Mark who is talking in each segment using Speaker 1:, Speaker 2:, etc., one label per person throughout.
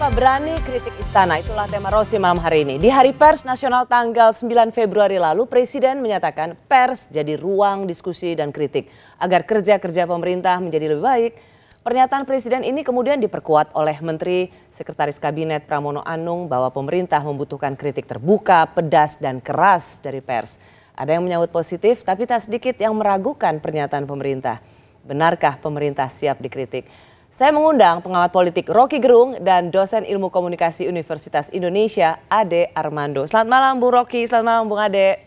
Speaker 1: Siapa berani kritik istana? Itulah tema Rosi malam hari ini. Di Hari Pers Nasional tanggal 9 Februari lalu, Presiden menyatakan pers jadi ruang diskusi dan kritik agar kerja-kerja pemerintah menjadi lebih baik. Pernyataan Presiden ini kemudian diperkuat oleh Menteri Sekretaris Kabinet Pramono Anung bahwa pemerintah membutuhkan kritik terbuka, pedas, dan keras dari pers. Ada yang menyambut positif, tapi tak sedikit yang meragukan pernyataan pemerintah. Benarkah pemerintah siap dikritik? Saya mengundang pengamat politik Rocky Gerung dan dosen ilmu komunikasi Universitas Indonesia, Ade Armando. Selamat malam Bung Rocky, selamat malam Bung Ade.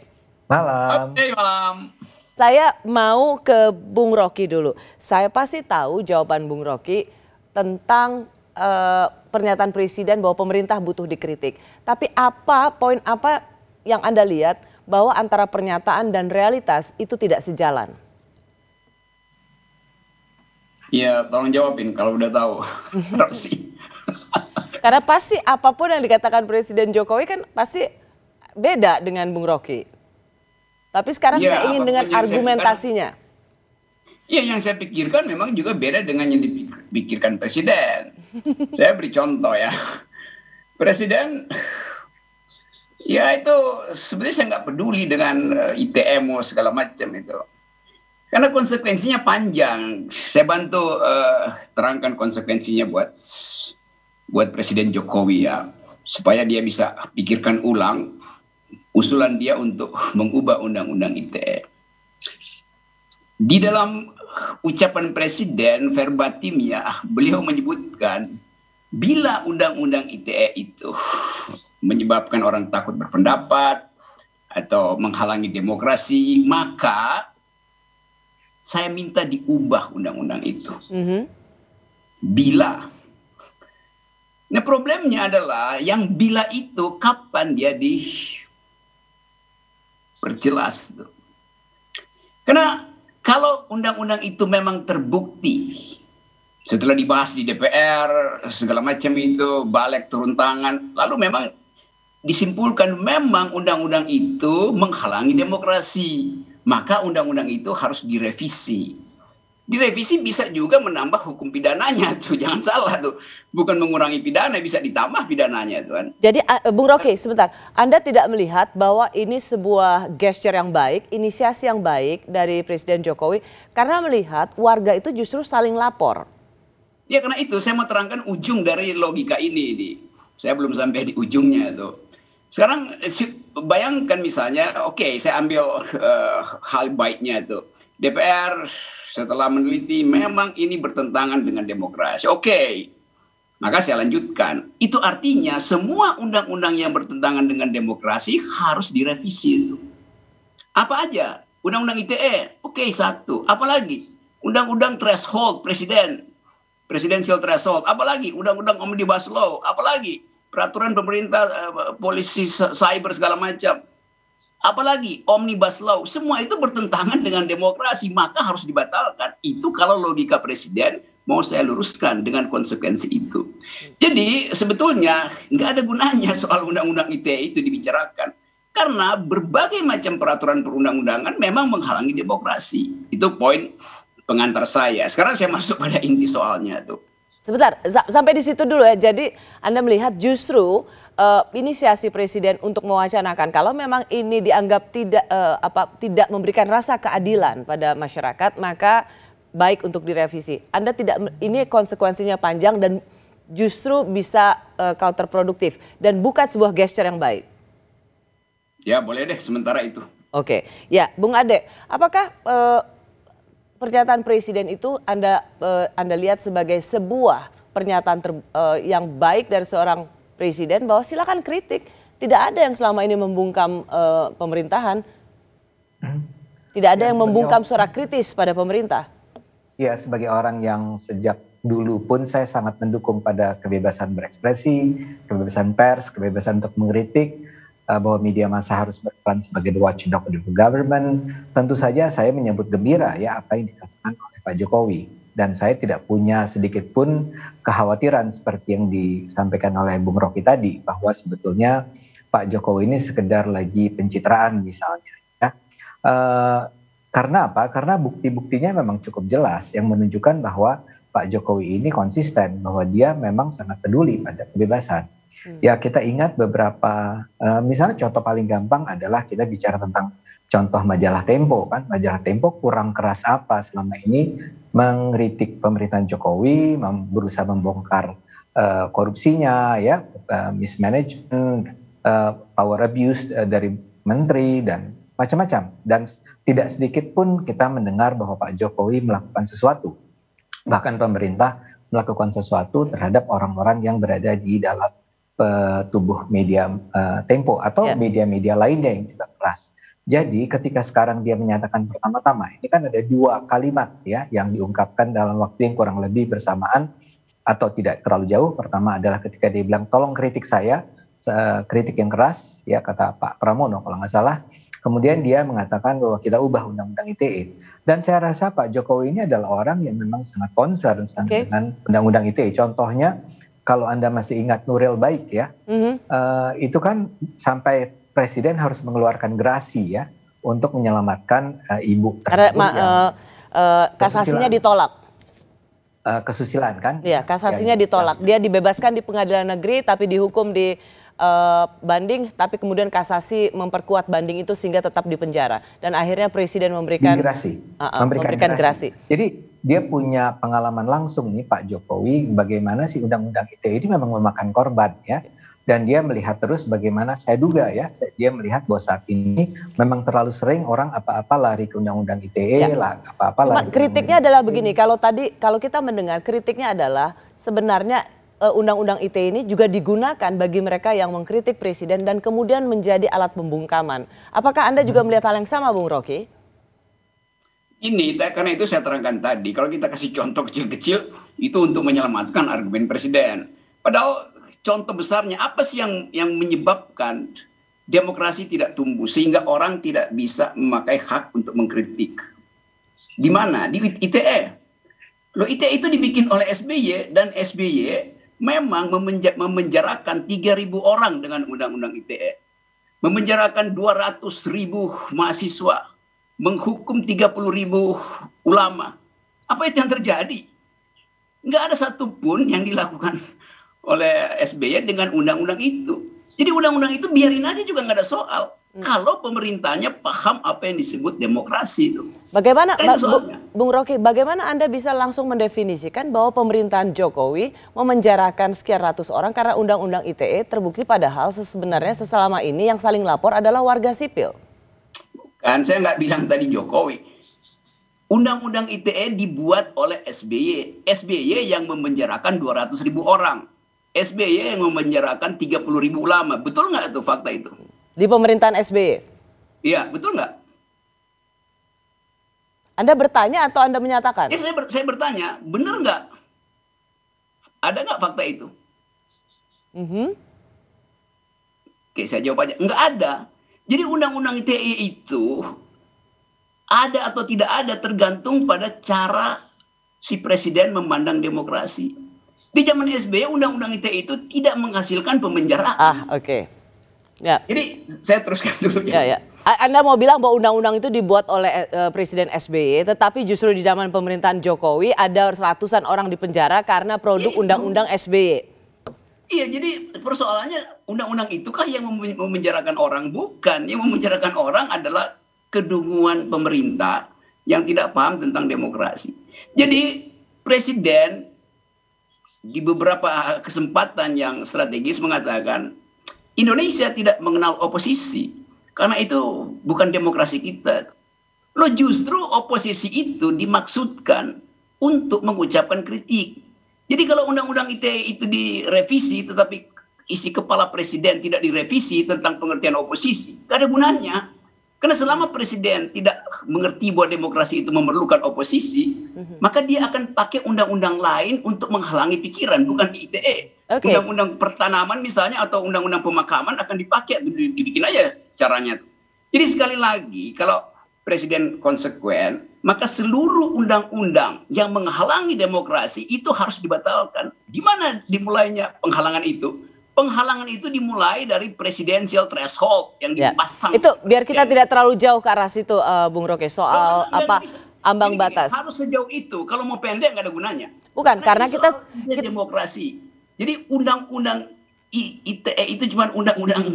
Speaker 2: Malam.
Speaker 3: Oke, malam.
Speaker 1: Saya mau ke Bung Rocky dulu. Saya pasti tahu jawaban Bung Rocky tentang pernyataan Presiden bahwa pemerintah butuh dikritik. Tapi poin apa yang Anda lihat bahwa antara pernyataan dan realitas itu tidak sejalan?
Speaker 3: Ya, tolong jawabin kalau udah tahu. Rosi.
Speaker 1: Karena pasti apapun yang dikatakan Presiden Jokowi kan pasti beda dengan Bung Rocky. Tapi sekarang
Speaker 3: Ya,
Speaker 1: saya ingin dengan argumentasinya.
Speaker 3: Iya, yang saya pikirkan memang juga beda dengan yang dipikirkan Presiden. Saya beri contoh ya. Presiden, ya itu sebenarnya saya nggak peduli dengan ITM segala macam itu. Karena konsekuensinya panjang. Saya bantu terangkan konsekuensinya buat Presiden Jokowi ya. Supaya dia bisa pikirkan ulang usulan dia untuk mengubah undang-undang ITE. Di dalam ucapan Presiden verbatimnya beliau menyebutkan bila undang-undang ITE itu menyebabkan orang takut berpendapat atau menghalangi demokrasi, maka saya minta diubah undang-undang itu. Bila. Nah problemnya adalah yang bila itu kapan dia diperjelas. Karena kalau undang-undang itu memang terbukti setelah dibahas di DPR segala macam itu balik turun tangan lalu memang disimpulkan memang undang-undang itu menghalangi demokrasi. Maka undang-undang itu harus direvisi. Direvisi bisa juga menambah hukum pidananya tuh, jangan salah tuh. Bukan mengurangi pidana, bisa ditambah pidananya tuh kan.
Speaker 1: Jadi Bung Rocky sebentar, Anda tidak melihat bahwa ini sebuah gesture yang baik, inisiasi yang baik dari Presiden Jokowi karena melihat warga itu justru saling lapor.
Speaker 3: Ya karena itu saya mau terangkan ujung dari logika ini. Saya belum sampai di ujungnya tuh. Sekarang bayangkan misalnya, oke, saya ambil hal baiknya itu. DPR setelah meneliti memang ini bertentangan dengan demokrasi. Oke, maka saya lanjutkan. Itu artinya semua undang-undang yang bertentangan dengan demokrasi harus direvisi itu. Apa aja? Undang-undang ITE, oke, satu. Apalagi? Undang-undang threshold presidential threshold. Apalagi? Undang-undang omnibus law. Apalagi? Peraturan pemerintah, polisi cyber segala macam. Apalagi omnibus law, semua itu bertentangan dengan demokrasi, maka harus dibatalkan. Itu kalau logika Presiden mau saya luruskan dengan konsekuensi itu. Jadi sebetulnya nggak ada gunanya soal undang-undang ITE itu dibicarakan. Karena berbagai macam peraturan perundang-undangan memang menghalangi demokrasi. Itu poin pengantar saya. Sekarang saya masuk pada inti soalnya tuh.
Speaker 1: Sebentar, sampai di situ dulu ya. Jadi Anda melihat justru inisiasi Presiden untuk mewacanakan kalau memang ini dianggap tidak memberikan rasa keadilan pada masyarakat, maka baik untuk direvisi. Anda tidak, ini konsekuensinya panjang dan justru bisa counterproduktif dan bukan sebuah gesture yang baik.
Speaker 3: Ya boleh deh sementara itu.
Speaker 1: Oke, ya Bung Ade, apakah pernyataan Presiden itu Anda lihat sebagai sebuah pernyataan yang baik dari seorang Presiden bahwa silakan kritik, tidak ada yang selama ini membungkam pemerintahan, tidak ada yang membungkam suara kritis pada pemerintah.
Speaker 2: Ya, sebagai orang yang sejak dulu pun saya sangat mendukung pada kebebasan berekspresi, kebebasan pers, kebebasan untuk mengkritik, bahwa media massa harus berperan sebagai the watchdog of the government. Tentu saja saya menyambut gembira ya apa yang dikatakan oleh Pak Jokowi. Dan saya tidak punya sedikit pun kekhawatiran seperti yang disampaikan oleh Bung Rocky tadi, bahwa sebetulnya Pak Jokowi ini sekedar lagi pencitraan misalnya. Ya. Karena apa? Karena bukti-buktinya memang cukup jelas yang menunjukkan bahwa Pak Jokowi ini konsisten bahwa dia memang sangat peduli pada kebebasan. Ya kita ingat beberapa, misalnya contoh paling gampang adalah kita bicara tentang contoh majalah Tempo kan, majalah Tempo kurang keras apa selama ini mengkritik pemerintahan Jokowi, berusaha membongkar korupsinya, ya, mismanagement, power abuse dari menteri dan macam-macam. Dan tidak sedikit pun kita mendengar bahwa Pak Jokowi melakukan sesuatu, bahkan pemerintah melakukan sesuatu terhadap orang-orang yang berada di dalam tubuh media Tempo atau media-media lainnya yang juga keras. Jadi ketika sekarang dia menyatakan pertama-tama, ini kan ada 2 kalimat ya yang diungkapkan dalam waktu yang kurang lebih bersamaan atau tidak terlalu jauh. Pertama adalah ketika dia bilang tolong kritik saya, kritik yang keras ya kata Pak Pramono kalau nggak salah. Kemudian dia mengatakan bahwa kita ubah undang-undang ITE. Dan saya rasa Pak Jokowi ini adalah orang yang memang sangat concern dengan undang-undang ITE. Contohnya kalau Anda masih ingat Nuril Baik ya, itu kan sampai Presiden harus mengeluarkan gerasi ya untuk menyelamatkan ibu tersebut. Karena
Speaker 1: kasasinya ditolak.
Speaker 2: Kesusilaan kan?
Speaker 1: Iya, kasasinya ditolak. Dia dibebaskan di pengadilan negeri tapi dihukum di banding, tapi kemudian kasasi memperkuat banding itu sehingga tetap di penjara. Dan akhirnya Presiden memberikan gerasi. Jadi dia punya pengalaman langsung nih Pak Jokowi bagaimana sih undang-undang ITE ini memang memakan korban ya. Dan dia melihat terus bagaimana saya duga ya, dia melihat bahwa saat ini memang terlalu sering orang apa-apa lari ke undang-undang ITE, apa-apa lari. Kritiknya adalah begini, kalau kita mendengar kritiknya adalah sebenarnya undang-undang ITE ini juga digunakan bagi mereka yang mengkritik Presiden dan kemudian menjadi alat pembungkaman. Apakah Anda juga melihat hal yang sama, Bung Rocky?
Speaker 3: Karena itu saya terangkan tadi, kalau kita kasih contoh kecil-kecil, itu untuk menyelamatkan argumen Presiden. Padahal contoh besarnya, apa sih yang menyebabkan demokrasi tidak tumbuh, sehingga orang tidak bisa memakai hak untuk mengkritik? Di mana? Di ITE. Loh, ITE itu dibikin oleh SBY, dan SBY memang memenjarakan 3.000 orang dengan undang-undang ITE. Memenjarakan 200.000 mahasiswa. Menghukum 30.000 ulama. Apa itu yang terjadi? Nggak ada satupun yang dilakukan oleh SBY dengan undang-undang itu. Jadi undang-undang itu biarin aja juga nggak ada soal. Kalau pemerintahnya paham apa yang disebut demokrasi itu.
Speaker 1: Bagaimana, Bung Rocky, bagaimana Anda bisa langsung mendefinisikan bahwa pemerintahan Jokowi memenjarakan sekian ratus orang karena undang-undang ITE terbukti padahal sebenarnya selama ini yang saling lapor adalah warga sipil?
Speaker 3: Kan saya nggak bilang tadi Jokowi. Undang-undang ITE dibuat oleh SBY. SBY yang memenjarakan 200.000 orang. SBY yang memenjarakan 30.000 ulama. Betul nggak itu fakta itu?
Speaker 1: Di pemerintahan SBY?
Speaker 3: Iya, betul nggak?
Speaker 1: Anda bertanya atau Anda menyatakan?
Speaker 3: Ya, saya bertanya, benar nggak? Ada nggak fakta itu? Oke, saya jawab aja. Nggak ada. Jadi undang-undang ITE itu ada atau tidak ada tergantung pada cara si presiden memandang demokrasi. Di zaman SBY undang-undang ITE itu tidak menghasilkan pemenjaraan.
Speaker 1: Oke. Ya.
Speaker 3: Jadi saya teruskan dulu ya.
Speaker 1: Anda mau bilang bahwa undang-undang itu dibuat oleh Presiden SBY, tetapi justru di zaman pemerintahan Jokowi ada ratusan orang di penjara karena produk undang-undang SBY.
Speaker 3: Iya, jadi persoalannya undang-undang itu kah yang memenjarakan orang? Bukan, yang memenjarakan orang adalah kedunguan pemerintah yang tidak paham tentang demokrasi. Jadi Presiden di beberapa kesempatan yang strategis mengatakan Indonesia tidak mengenal oposisi karena itu bukan demokrasi kita. Loh, justru oposisi itu dimaksudkan untuk mengucapkan kritik. Jadi kalau undang-undang ITE itu direvisi tetapi isi kepala presiden tidak direvisi tentang pengertian oposisi, gak ada gunanya. Karena selama presiden tidak mengerti bahwa demokrasi itu memerlukan oposisi, maka dia akan pakai undang-undang lain untuk menghalangi pikiran, bukan ITE. Undang-undang pertanaman misalnya atau undang-undang pemakaman akan dipakai, dibikin aja caranya. Jadi sekali lagi, kalau presiden konsekuen, maka seluruh undang-undang yang menghalangi demokrasi itu harus dibatalkan. Di mana dimulainya penghalangan itu? Penghalangan itu dimulai dari presidensial threshold yang dipasang.
Speaker 1: Itu biar kita tidak terlalu jauh ke arah situ, Bung Rocky, soal ambang batas.
Speaker 3: Harus sejauh itu. Kalau mau pendek nggak ada gunanya.
Speaker 1: Bukan, karena kita
Speaker 3: demokrasi. Jadi undang-undang ITE itu cuma undang-undang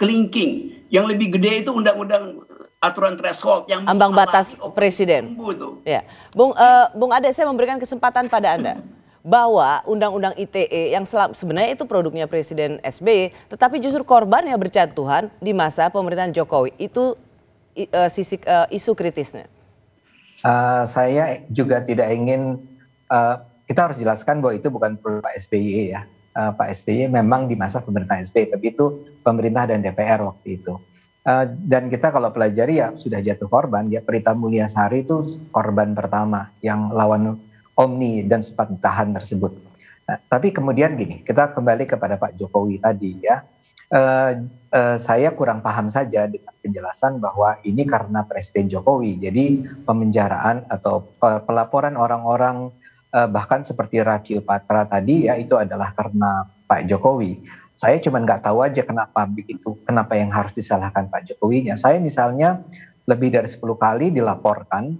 Speaker 3: kelingking. Yang lebih gede itu undang-undang aturan threshold yang
Speaker 1: ambang batas presiden. Ya, Bung Ade, saya memberikan kesempatan pada Anda bahwa undang-undang ITE yang sebenarnya itu produknya Presiden SBY, tetapi justru korbannya berjatuhan di masa pemerintahan Jokowi. Itu sisi isu kritisnya.
Speaker 2: Saya juga tidak ingin, kita harus jelaskan bahwa itu bukan produk Pak SBY ya. Pak SBY memang di masa pemerintahan SBY, tapi itu pemerintah dan DPR waktu itu. Dan kita kalau pelajari ya sudah jatuh korban, ya Prita Mulyasari itu korban pertama yang lawan Omni dan sempat ditahan tersebut. Tapi kemudian gini, kita kembali kepada Pak Jokowi tadi ya. Saya kurang paham saja dengan penjelasan bahwa ini karena Presiden Jokowi. Jadi pemenjaraan atau pelaporan orang-orang bahkan seperti Raffio Patra tadi ya itu adalah karena Pak Jokowi. Saya cuma nggak tahu aja kenapa begitu, kenapa yang harus disalahkan Pak Jokowinya. Saya misalnya lebih dari 10 kali dilaporkan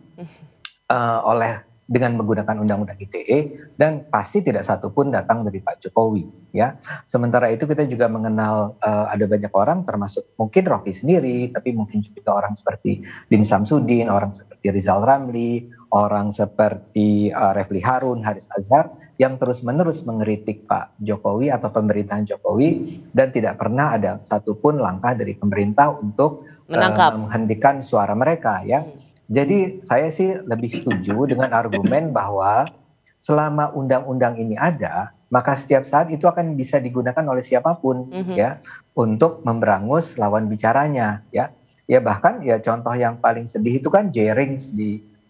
Speaker 2: dengan menggunakan undang-undang ITE dan pasti tidak satu pun datang dari Pak Jokowi ya. Sementara itu kita juga mengenal ada banyak orang termasuk mungkin Rocky sendiri, tapi mungkin juga orang seperti Din Samsudin, orang seperti Rizal Ramli, orang seperti Refli Harun, Haris Azhar yang terus-menerus mengkritik Pak Jokowi atau pemerintahan Jokowi dan tidak pernah ada satupun langkah dari pemerintah untuk menghentikan suara mereka ya. Jadi saya sih lebih setuju dengan argumen bahwa selama undang-undang ini ada, maka setiap saat itu akan bisa digunakan oleh siapapun ya untuk memberangus lawan bicaranya ya. Ya bahkan ya contoh yang paling sedih itu kan Jerings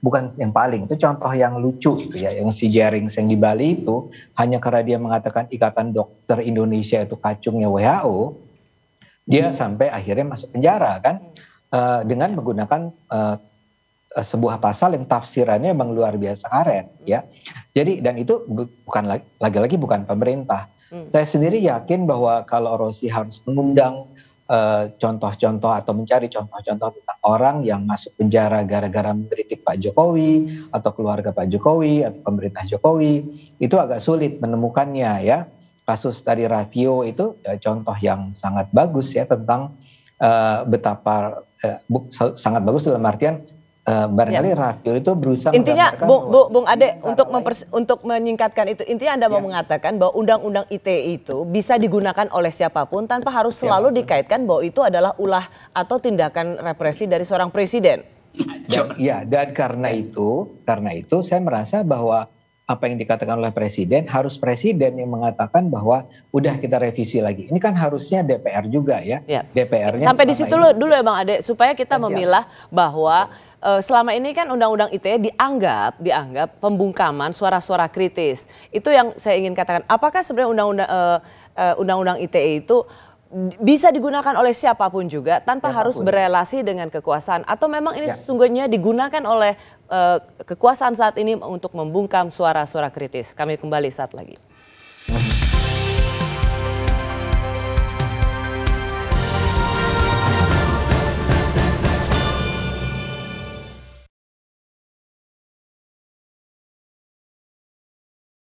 Speaker 2: bukan yang paling, itu contoh yang lucu gitu ya, yang si Jerings yang di Bali itu hanya karena dia mengatakan Ikatan Dokter Indonesia itu kacungnya WHO, dia sampai akhirnya masuk penjara kan dengan menggunakan sebuah pasal yang tafsirannya memang luar biasa karet ya. Jadi dan itu bukan lagi-lagi bukan pemerintah. Saya sendiri yakin bahwa kalau Rossi harus mengundang contoh-contoh atau mencari contoh-contoh tentang orang yang masuk penjara gara-gara mengkritik Pak Jokowi atau keluarga Pak Jokowi atau pemerintah Jokowi, itu agak sulit menemukannya ya. Kasus dari Raffio itu contoh yang sangat bagus ya tentang betapa sangat bagus dalam artian barangkali Raffio itu berusaha
Speaker 1: intinya Bung Ade untuk menyingkatkan itu, intinya Anda mau mengatakan bahwa undang-undang ITE itu bisa digunakan oleh siapapun tanpa harus selalu dikaitkan bahwa itu adalah ulah atau tindakan represi dari seorang presiden.
Speaker 2: Dan karena itu saya merasa bahwa apa yang dikatakan oleh presiden harus presiden yang mengatakan bahwa udah kita revisi lagi. Ini kan harusnya DPR juga ya. DPR-nya
Speaker 1: sampai di situ dulu ya Bang Ade supaya kita memilah bahwa selama ini kan undang-undang ITE dianggap pembungkaman suara-suara kritis. Itu yang saya ingin katakan. Apakah sebenarnya undang-undang ITE itu bisa digunakan oleh siapapun juga tanpa harus berelasi dengan kekuasaan? Atau memang ini sesungguhnya digunakan oleh kekuasaan saat ini untuk membungkam suara-suara kritis? Kami kembali saat lagi.